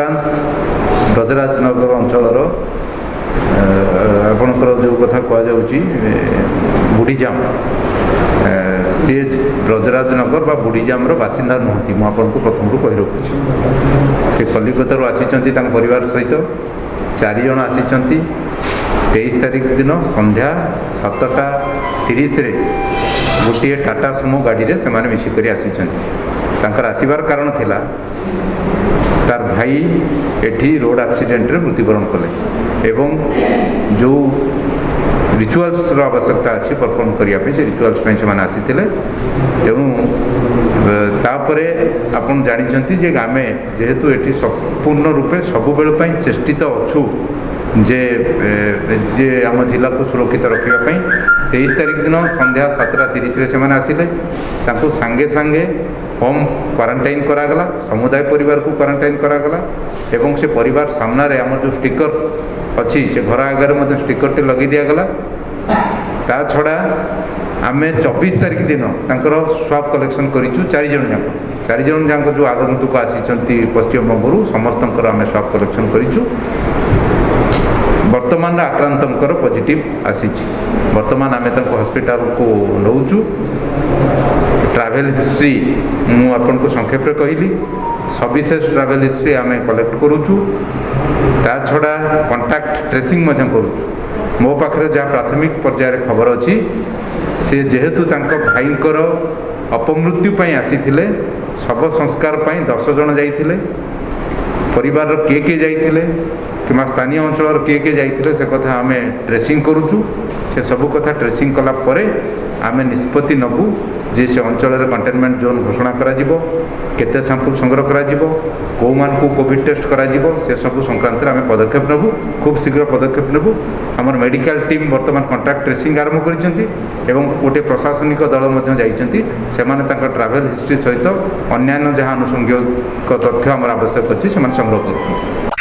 आक्रांत ब्रजराजनगर अंचल आपणकर जो कथा कहुच्छी बुढ़ीजाम सी ब्रजराजनगर बा बुढ़ीजाम बासिंदा नुहति मुझे प्रथम कही रखुच्छी से कलिकता आसी परिवार सहित 4 जन आसी 23 तारीख दिन संध्या 7:30 गोटे टाटा सुमो गाड़ी से मिसिक आसी आसबार कारण थिला तार भाई एठी रोड एक्सीडेंट रे मृत्युवरण कले एवं जो रिचुअल्स आवश्यकता अच्छी परफॉर्म करने से रिचुअल्स से आसी तेणु तापरे आपन जानी जे आम जेहेतु ये संपूर्ण रूपे सब बेल चेष्टित अच्छु जे जे आम जिला को सुरक्षित रखापी 23 तारीख दिन संध्या 7:30 से आसिले सांगे सांगे होम क्वारंटाइन करागला समुदाय परिवार को क्वारंटाइन करागला एवं से परिवार सामना रे आम जो स्टिकर अच्छी से घर आगे मत स्टिकर टे लगे दिगला ता छड़ा आम 24 तारीख दिन स्वाब कलेक्शन करूँ 4 जन जाक जो आगंतुक आसी पश्चिमबंगू समस्त आम स्वाब कलेक्शन करूँ वर्तमान आक्रांतर पॉजिटिव आसी वर्तमान आम हॉस्पिटल को नौचु ट्रैवल हिस्ट्री मुझे को संक्षेप कहली सविशेष ट्रैवल हिस्ट्री आम कलेक्ट करुचु ता छड़ा कॉन्टैक्ट ट्रेसिंग करुचु मो पाखे जहाँ प्राथमिक पर्यायर खबर अच्छी से जेहेतु भाईंकर अपमृत्यु आसी शव संस्कार 10 जन जाइए परिवार किए जाइए कि स्थानीय अंचल किए जाइए से कथा आम ट्रेसिंग करुचु से सब कथा ट्रेसिंग कला परे आम निष्पत्ति नबू जे से अंचल कंटेनमेंट जोन घोषणा केते सैंपल संग्रह कौ मान को कोविड टेस्ट से सब संक्रांत आम पदक्षेप नेबू खूब शीघ्र पदक्षेप नेबू आमर मेडिकल टीम वर्तमान कॉन्टैक्ट ट्रेसिंग आरंभ कर गोटे प्रशासनिक दल जाइए ट्रैवल हिस्ट्री सहित अन्य जहाँ आनुषंगिक तथ्य आम आवश्यक अच्छी से संग्रह कर